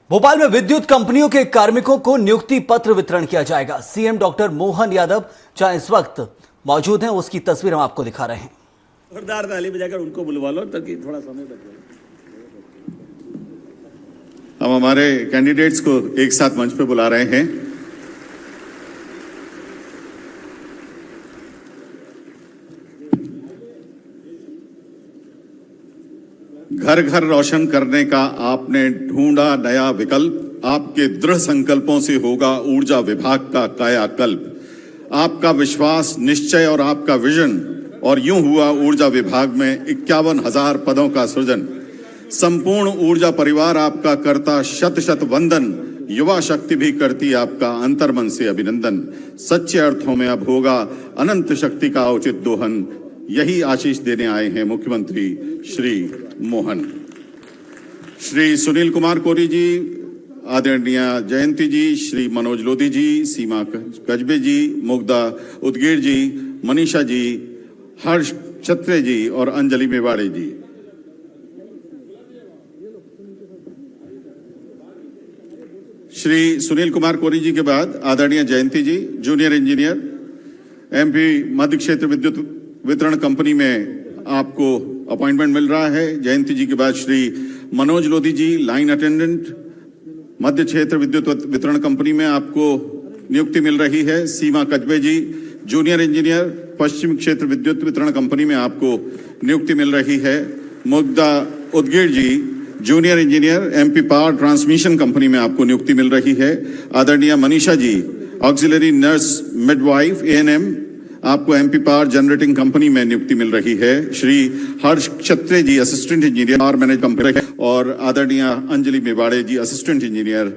भोपाल में विद्युत कंपनियों के कार्मिकों को नियुक्ति पत्र वितरण किया जाएगा। सीएम डॉक्टर मोहन यादव जहां इस वक्त मौजूद हैं, उसकी तस्वीर हम आपको दिखा रहे हैं। जोरदार ताली बजाकर उनको बुलवा लो ताकि थोड़ा समय बचे। हम हमारे कैंडिडेट्स को एक साथ मंच पे बुला रहे हैं। घर घर रोशन करने का आपने ढूंढा नया विकल्प। आपके दृढ़ संकल्पों से होगा ऊर्जा विभाग का कायाकल्प। आपका विश्वास, निश्चय और आपका विजन, और यूं हुआ ऊर्जा विभाग में 51,000 पदों का सृजन। संपूर्ण ऊर्जा परिवार आपका करता शत शत वंदन। युवा शक्ति भी करती आपका अंतर्मन से अभिनंदन। सच्चे अर्थों में अब होगा अनंत शक्ति का उचित दोहन। यही आशीष देने आए हैं मुख्यमंत्री श्री मोहन। श्री सुनील कुमार कोरी जी, आदरणीय जयंती जी, श्री मनोज लोधी जी, सीमा कजबे जी, मुग्धा उदगीर जी, मनीषा जी, हर्ष छत्रे जी और अंजलि मेवाड़े जी। श्री सुनील कुमार कोरी जी के बाद आदरणीय जयंती जी, जूनियर इंजीनियर, एमपी मध्य क्षेत्र विद्युत वितरण कंपनी में आपको अपॉइंटमेंट मिल रहा है। जयंती जी के बाद श्री मनोज लोधी जी, लाइन अटेंडेंट, मध्य क्षेत्र विद्युत वितरण कंपनी में आपको नियुक्ति मिल रही है। सीमा कजबे जी, जूनियर इंजीनियर, पश्चिम क्षेत्र विद्युत वितरण कंपनी में आपको नियुक्ति मिल रही है। Mugdha Udgir ji, junior engineer, MP power transmission company में आपको नियुक्ति मिल रही है। आदरणीय Manisha ji, auxiliary nurse midwife ANM, आपको एमपी पावर जनरेटिंग कंपनी में नियुक्ति मिल रही है। Shri Harsh Chhatre ji, assistant engineer power manage company, और आदरणीय Anjali Mewade ji, assistant engineer,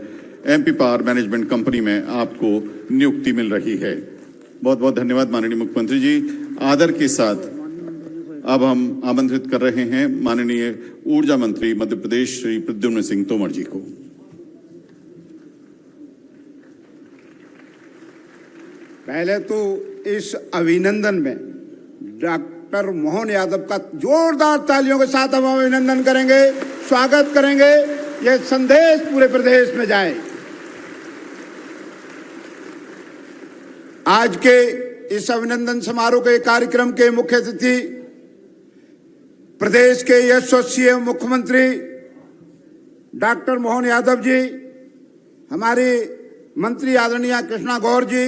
MP power management company में आपको नियुक्ति मिल रही है। बहुत बहुत धन्यवाद माननीय मुख्यमंत्री जी। आदर के साथ अब हम आमंत्रित कर रहे हैं माननीय ऊर्जा मंत्री मध्य प्रदेश श्री प्रद्युम्न सिंह तोमर जी को। पहले तो इस अभिनंदन में डॉक्टर मोहन यादव का जोरदार तालियों के साथ हम अभिनंदन करेंगे, स्वागत करेंगे। यह संदेश पूरे प्रदेश में जाए। आज के इस अभिनंदन समारोह के कार्यक्रम के मुख्य अतिथि प्रदेश के यशस्वी मुख्यमंत्री डॉक्टर मोहन यादव जी, हमारे मंत्री आदरणीय कृष्णा गौर जी,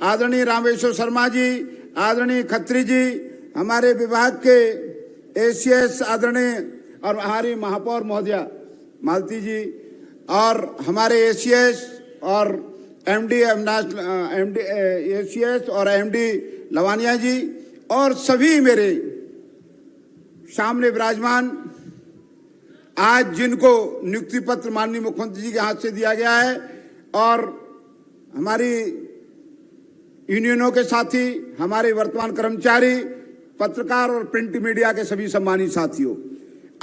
आदरणीय रामेश्वर शर्मा जी, आदरणीय खत्री जी, हमारे विभाग के एसीएस आदरणीय और हमारी महापौर महोदया मालती जी, और हमारे एसीएस और एमडी एसीएस और एमडी लवानिया जी, और सभी मेरे सामने विराजमान, आज जिनको नियुक्ति पत्र माननीय मुख्यमंत्री जी के हाथ से दिया गया है, और हमारी यूनियनों के साथी, हमारे वर्तमान कर्मचारी, पत्रकार और प्रिंट मीडिया के सभी सम्मानित साथियों,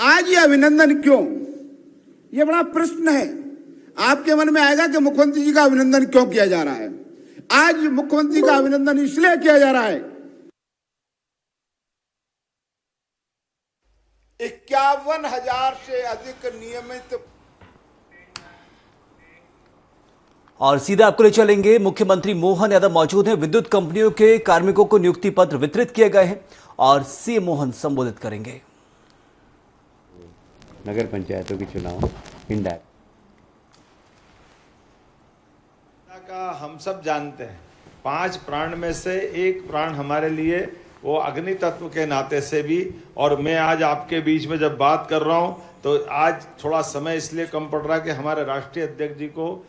आज ये अभिनंदन क्यों? ये बड़ा प्रश्न है। आपके मन में आएगा कि मुख्यमंत्री जी का अभिनंदन क्यों किया जा रहा है। आज मुख्यमंत्री का अभिनंदन इसलिए किया जा रहा है, 51,000 से अधिक नियमित। और सीधा आपको ले चलेंगे, मुख्यमंत्री मोहन यादव मौजूद हैं। विद्युत कंपनियों के कार्मिकों को नियुक्ति पत्र वितरित किए गए हैं और सीएम मोहन संबोधित करेंगे। नगर पंचायतों के चुनाव इंडायरेक्ट का हम सब जानते हैं। 5 प्राण में से एक प्राण हमारे लिए वो अग्नि तत्व के नाते से भी, और मैं आज आपके बीच में जब बात कर रहा हूं तो आज थोड़ा समय इसलिए कम पड़ रहा है कि हमारे राष्ट्रीय अध्यक्ष जी को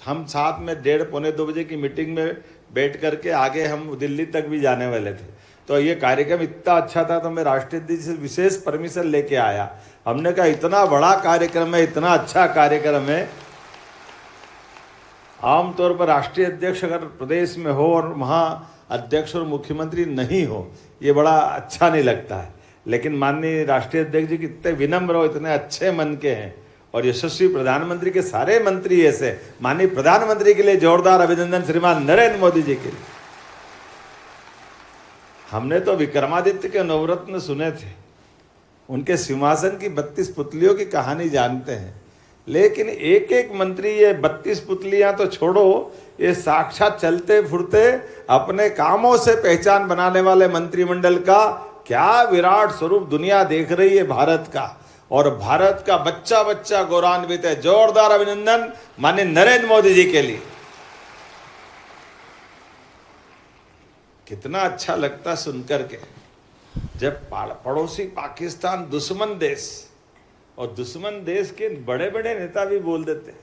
हम साथ में 1:30-2 बजे की मीटिंग में बैठ करके आगे हम दिल्ली तक भी जाने वाले थे। तो ये कार्यक्रम इतना अच्छा था तो मैं राष्ट्रीय अध्यक्ष से विशेष परमिशन लेके आया। हमने कहा इतना बड़ा कार्यक्रम है, इतना अच्छा कार्यक्रम है, आमतौर पर राष्ट्रीय अध्यक्ष अगर प्रदेश में हो और वहाँ अध्यक्ष और मुख्यमंत्री नहीं हो, ये बड़ा अच्छा नहीं लगता है। लेकिन माननीय राष्ट्रीय अध्यक्ष जी कितने विनम्र हो, इतने अच्छे मन के हैं, और यशस्वी प्रधानमंत्री के सारे मंत्री ऐसे। माननीय प्रधानमंत्री के लिए जोरदार अभिनंदन श्रीमान नरेंद्र मोदी जी के लिए। हमने तो विक्रमादित्य के नवरत्न सुने थे, उनके सिंहासन की 32 पुतलियों की कहानी जानते हैं, लेकिन एक एक मंत्री, ये 32 पुतलियां तो छोड़ो, ये साक्षात चलते फुरते अपने कामों से पहचान बनाने वाले मंत्रिमंडल का क्या विराट स्वरूप दुनिया देख रही है भारत का। और भारत का बच्चा बच्चा गौरवान्वित है। जोरदार अभिनंदन माननीय नरेंद्र मोदी जी के लिए। कितना अच्छा लगता सुनकर के, जब पड़ोसी पाकिस्तान दुश्मन देश, और दुश्मन देश के बड़े बड़े नेता भी बोल देते हैं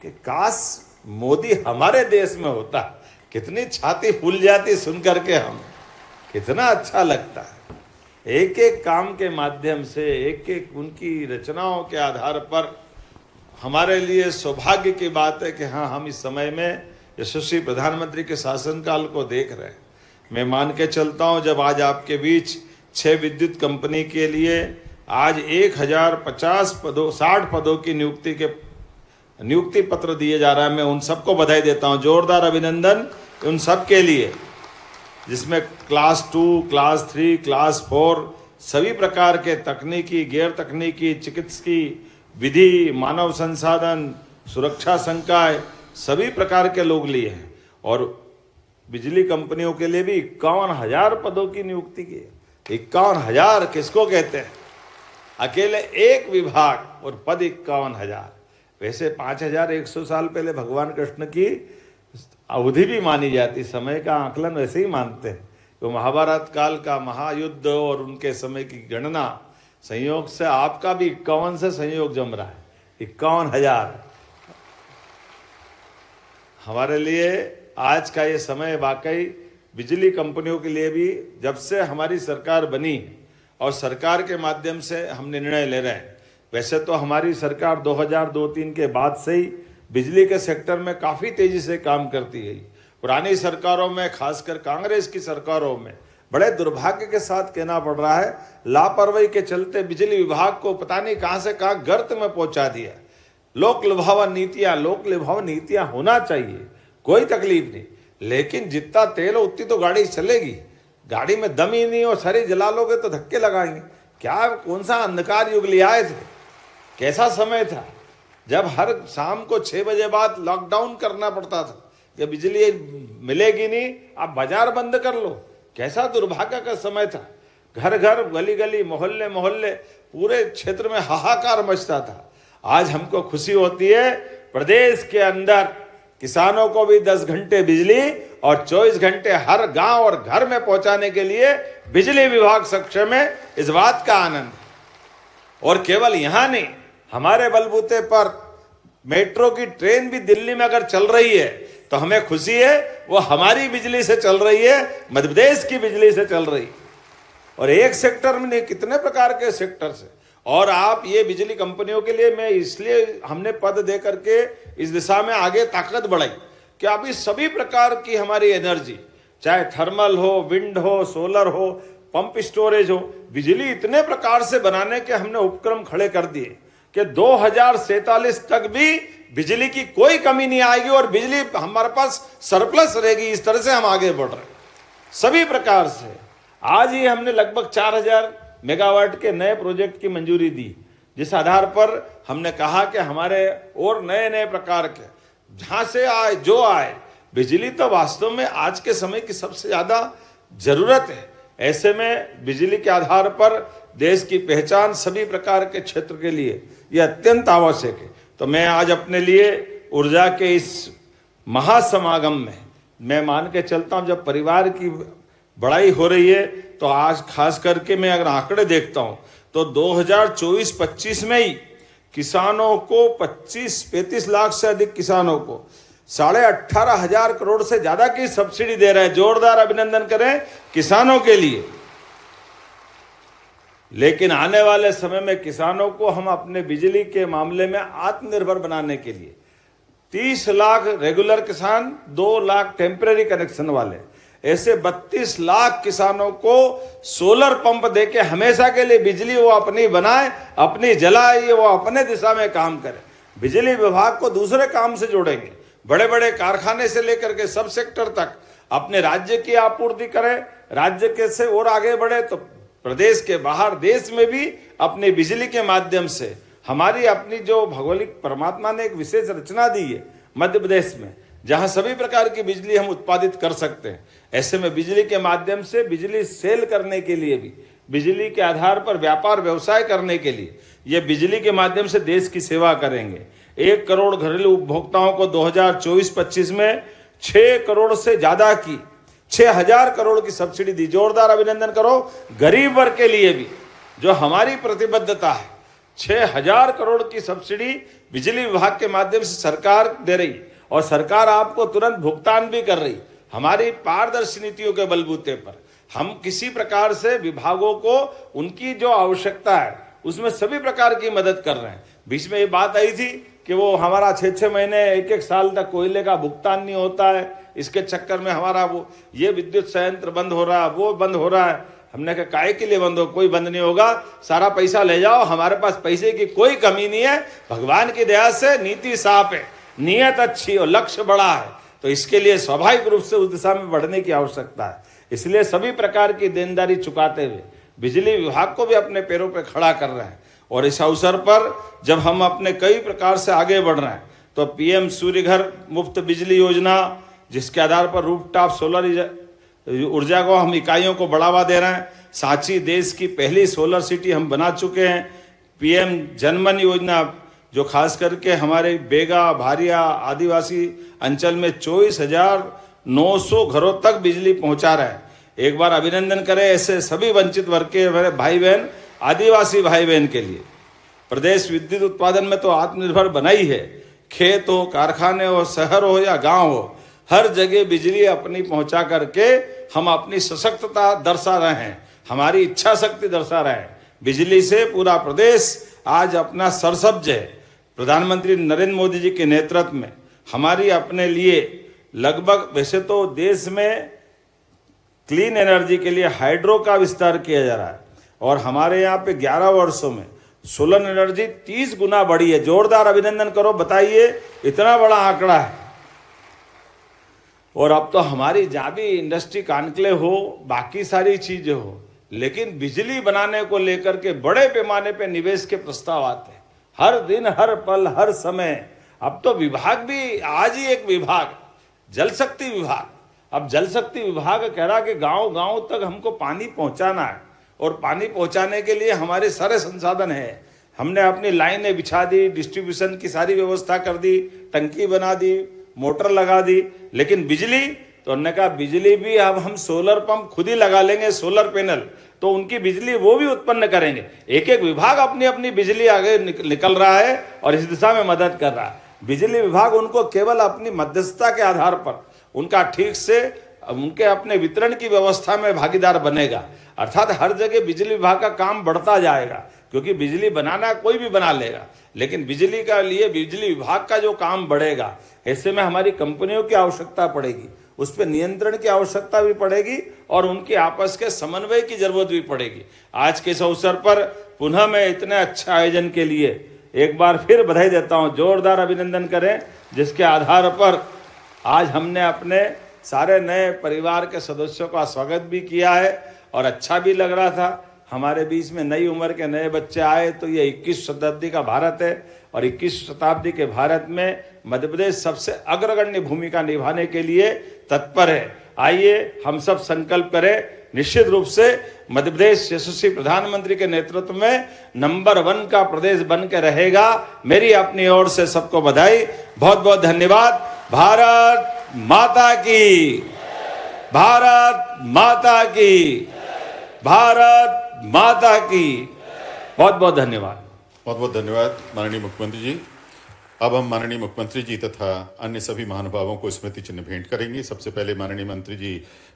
कि काश मोदी हमारे देश में होता, कितनी छाती फूल जाती सुनकर के। हम कितना अच्छा लगता है। एक एक काम के माध्यम से, एक एक उनकी रचनाओं के आधार पर हमारे लिए सौभाग्य की बात है कि हाँ, हम इस समय में यशस्वी प्रधानमंत्री के शासनकाल को देख रहे हैं। मैं मान के चलता हूं, जब आज आपके बीच 6 विद्युत कंपनी के लिए आज 60 पदों की नियुक्ति पत्र दिए जा रहा है, मैं उन सबको बधाई देता हूं। जोरदार अभिनंदन उन सब के लिए, जिसमें क्लास 2, क्लास 3, क्लास 4 सभी प्रकार के तकनीकी, गैर तकनीकी, चिकित्सकीय, विधि, मानव संसाधन, सुरक्षा संकाय, सभी प्रकार के लोग लिए हैं। और बिजली कंपनियों के लिए भी 51,000 पदों की नियुक्ति की है। 51,000 किसको कहते हैं? अकेले एक विभाग और पद 51,000। वैसे 5,100 साल पहले भगवान कृष्ण की अवधि भी मानी जाती, समय का आकलन वैसे ही मानते हैं। तो महाभारत काल का महायुद्ध और उनके समय की गणना संयोग से आपका भी 51 से संयोग जम रहा है। 51,000 हमारे लिए आज का ये समय वाकई बिजली कंपनियों के लिए भी, जब से हमारी सरकार बनी और सरकार के माध्यम से हम निर्णय ले रहे हैं। वैसे तो हमारी सरकार 2002-03 के बाद से ही बिजली के सेक्टर में काफी तेजी से काम करती है। पुरानी सरकारों में, खासकर कांग्रेस की सरकारों में, बड़े दुर्भाग्य के साथ कहना पड़ रहा है, लापरवाही के चलते बिजली विभाग को पता नहीं कहां से कहां गर्त में पहुंचा दिया। लोक लुभावन नीतियां होना चाहिए, कोई तकलीफ नहीं, लेकिन जितना तेल हो उतनी तो गाड़ी चलेगी। गाड़ी में दम ही नहीं और सारी जला लोगे तो धक्के लगाएंगे। क्या कौन सा अंधकार युग ले आए थे? कैसा समय था जब हर शाम को 6 बजे बाद लॉकडाउन करना पड़ता था कि बिजली मिलेगी नहीं, आप बाजार बंद कर लो। कैसा दुर्भाग्य का समय था। घर घर, गली गली, मोहल्ले मोहल्ले, पूरे क्षेत्र में हाहाकार मचता था। आज हमको खुशी होती है, प्रदेश के अंदर किसानों को भी 10 घंटे बिजली और 24 घंटे हर गांव और घर में पहुंचाने के लिए बिजली विभाग सक्षम है। इस बात का आनंद। और केवल यहां नहीं, हमारे बलबूते पर मेट्रो की ट्रेन भी दिल्ली में अगर चल रही है तो हमें खुशी है, वो हमारी बिजली से चल रही है, मध्य प्रदेश की बिजली से चल रही है। और एक सेक्टर में नहीं, कितने प्रकार के सेक्टर से। और आप ये बिजली कंपनियों के लिए, मैं इसलिए हमने पद दे करके इस दिशा में आगे ताकत बढ़ाई कि आप इस सभी प्रकार की हमारी एनर्जी, चाहे थर्मल हो, विंड हो, सोलर हो, पंप स्टोरेज हो, बिजली इतने प्रकार से बनाने के हमने उपक्रम खड़े कर दिए कि 2047 तक भी बिजली की कोई कमी नहीं आएगी और बिजली हमारे पास सरप्लस रहेगी। इस तरह से हम आगे बढ़ रहे हैं सभी प्रकार से। आज ही हमने लगभग 4,000 मेगावाट के नए प्रोजेक्ट की मंजूरी दी, जिस आधार पर हमने कहा कि हमारे और नए नए प्रकार के जहां से आए जो आए, बिजली तो वास्तव में आज के समय की सबसे ज्यादा जरूरत है। ऐसे में बिजली के आधार पर देश की पहचान सभी प्रकार के क्षेत्र के लिए यह अत्यंत आवश्यक है। तो मैं आज अपने लिए ऊर्जा के इस महासमागम में मैं मान के चलता हूं, जब परिवार की बढ़ाई हो रही है तो आज खास करके मैं अगर आंकड़े देखता हूं तो 2024-25 में ही किसानों को 35 लाख से अधिक किसानों को 18,500 करोड़ से ज्यादा की सब्सिडी दे रहे हैं। जोरदार अभिनंदन करें किसानों के लिए। लेकिन आने वाले समय में किसानों को हम अपने बिजली के मामले में आत्मनिर्भर बनाने के लिए 30 लाख रेगुलर किसान, 2 लाख टेम्परेरी कनेक्शन वाले, ऐसे 32 लाख किसानों को सोलर पंप देके हमेशा के लिए बिजली वो अपनी बनाए, अपनी जलाए, वो अपने दिशा में काम करे। बिजली विभाग को दूसरे काम से जोड़ेंगे। बड़े बड़े कारखाने से लेकर के सब सेक्टर तक अपने राज्य की आपूर्ति करें, राज्य के से और आगे बढ़े तो प्रदेश के बाहर देश में भी अपनी बिजली के माध्यम से हमारी अपनी जो भौगोलिक परमात्मा ने एक विशेष रचना दी है मध्य प्रदेश में, जहां सभी प्रकार की बिजली हम उत्पादित कर सकते हैं। ऐसे में बिजली के माध्यम से बिजली सेल करने के लिए भी, बिजली के आधार पर व्यापार व्यवसाय करने के लिए, ये बिजली के माध्यम से देश की सेवा करेंगे। 1 करोड़ घरेलू उपभोक्ताओं को 2024-25 में 6 करोड़ से ज्यादा की 6,000 करोड़ की सब्सिडी दी। जोरदार अभिनंदन करो गरीब वर्ग के लिए भी, जो हमारी प्रतिबद्धता है। 6,000 करोड़ की सब्सिडी बिजली विभाग के माध्यम से सरकार दे रही, और सरकार आपको तुरंत भुगतान भी कर रही। हमारी पारदर्शी नीतियों के बलबूते पर हम किसी प्रकार से विभागों को उनकी जो आवश्यकता है उसमें सभी प्रकार की मदद कर रहे हैं। बीच में ये बात आई थी कि वो हमारा 6-6 महीने 1-1 साल तक कोयले का भुगतान नहीं होता है, इसके चक्कर में हमारा वो ये विद्युत संयंत्र बंद हो रहा है, वो बंद हो रहा है। हमने कहा काहे के लिए बंद हो, कोई बंद नहीं होगा, सारा पैसा ले जाओ, हमारे पास पैसे की कोई कमी नहीं है। भगवान की दया से नीति साफ है, नियत अच्छी और लक्ष्य बड़ा है, तो इसके लिए स्वाभाविक रूप से उस दिशा में बढ़ने की आवश्यकता है। इसलिए सभी प्रकार की देनदारी चुकाते हुए बिजली विभाग को भी अपने पैरों पर खड़ा कर रहे हैं। और इस अवसर पर जब हम अपने कई प्रकार से आगे बढ़ रहे हैं, तो पीएम सूर्य घर मुफ्त बिजली योजना, जिसके आधार पर रूफटॉप सोलर ऊर्जा को हम इकाइयों को बढ़ावा दे रहे हैं। सांची देश की पहली सोलर सिटी हम बना चुके हैं। पीएम जनमन योजना, जो खास करके हमारे बेगा, भारिया आदिवासी अंचल में 24,900 घरों तक बिजली पहुंचा रहे हैं। एक बार अभिनंदन करें ऐसे सभी वंचित वर्ग के हमारे भाई बहन, आदिवासी भाई बहन के लिए। प्रदेश विद्युत उत्पादन में तो आत्मनिर्भर बना ही है। खेत हो, कारखाने हो, शहर हो या गांव हो, हर जगह बिजली अपनी पहुंचा करके हम अपनी सशक्तता दर्शा रहे हैं, हमारी इच्छा शक्ति दर्शा रहे हैं। बिजली से पूरा प्रदेश आज अपना सरसब्ज है। प्रधानमंत्री नरेंद्र मोदी जी के नेतृत्व में हमारी अपने लिए लगभग, वैसे तो देश में क्लीन एनर्जी के लिए हाइड्रो का विस्तार किया जा रहा है, और हमारे यहाँ पे 11 वर्षों में सोलर एनर्जी 30 गुना बढ़ी है। जोरदार अभिनंदन करो, बताइए इतना बड़ा आंकड़ा है। और अब तो हमारी जहाँ भी इंडस्ट्री कानकले हो, बाकी सारी चीजें हो, लेकिन बिजली बनाने को लेकर के बड़े पैमाने पे निवेश के प्रस्ताव आते हैं हर दिन, हर पल, हर समय। अब तो विभाग भी, आज ही एक विभाग, जल शक्ति विभाग, अब जल शक्ति विभाग कह रहा कि गांव गांव तक हमको पानी पहुंचाना है, और पानी पहुंचाने के लिए हमारे सारे संसाधन है। हमने अपनी लाइनें बिछा दी, डिस्ट्रीब्यूशन की सारी व्यवस्था कर दी, टंकी बना दी, मोटर लगा दी, लेकिन बिजली, तो उन्होंने कहा बिजली भी अब हम सोलर पंप खुद ही लगा लेंगे, सोलर पैनल, तो उनकी बिजली वो भी उत्पन्न करेंगे। एक एक विभाग अपनी अपनी बिजली आगे निकल रहा है और इस दिशा में मदद कर रहा है। बिजली विभाग उनको केवल अपनी मध्यस्थता के आधार पर उनका ठीक से उनके अपने वितरण की व्यवस्था में भागीदार बनेगा, अर्थात हर जगह बिजली विभाग का काम बढ़ता जाएगा, क्योंकि बिजली बनाना कोई भी बना लेगा, लेकिन बिजली का लिए बिजली विभाग का जो काम बढ़ेगा, ऐसे में हमारी कंपनियों की आवश्यकता पड़ेगी, उस पर नियंत्रण की आवश्यकता भी पड़ेगी, और उनके आपस के समन्वय की जरूरत भी पड़ेगी। आज के इस अवसर पर पुनः मैं इतने अच्छे आयोजन के लिए एक बार फिर बधाई देता हूं। जोरदार अभिनंदन करें, जिसके आधार पर आज हमने अपने सारे नए परिवार के सदस्यों का स्वागत भी किया है, और अच्छा भी लग रहा था। हमारे बीच में नई उम्र के नए बच्चे आए, तो ये 21 शताब्दी का भारत है, और 21 शताब्दी के भारत में मध्य प्रदेश सबसे अग्रगण्य भूमिका निभाने के लिए तत्पर है। आइए हम सब संकल्प करें, निश्चित रूप से मध्य प्रदेश यशस्वी प्रधानमंत्री के नेतृत्व में नंबर 1 का प्रदेश बन के रहेगा। मेरी अपनी ओर से सबको बधाई, बहुत बहुत धन्यवाद। भारत माता की, भारत माता की, भारत माता की। बहुत बहुत धन्यवाद। बहुत बहुत धन्यवाद माननीय मुख्यमंत्री जी। अब हम माननीय मुख्यमंत्री जी तथा अन्य सभी महानुभावों को स्मृति चिन्ह भेंट करेंगे। सबसे पहले माननीय मंत्री जी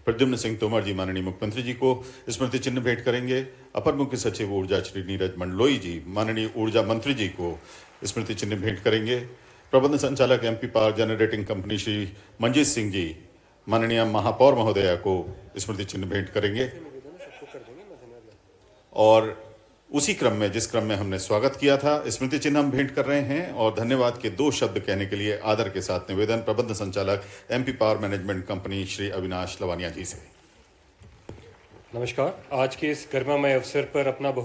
प्रद्युम्न सिंह तोमर जी माननीय मुख्यमंत्री जी को स्मृति चिन्ह भेंट करेंगे। अपर मुख्य सचिव ऊर्जा श्री नीरज मंडलोई जी माननीय ऊर्जा मंत्री जी को स्मृति चिन्ह भेंट करेंगे। प्रबंध संचालक MP power generating company Shri Manjeet Singh ji माननीय महापौर महोदया को स्मृति चिन्ह भेंट करेंगे। और उसी क्रम में, जिस क्रम में हमने स्वागत किया था, स्मृति चिन्ह हम भेंट कर रहे हैं। और धन्यवाद के 2 शब्द कहने के लिए आदर के साथ निवेदन प्रबंध संचालक MP power management company Shri Avinash Lavania ji से। नमस्कार। आज के इस गरिमामय अवसर पर अपना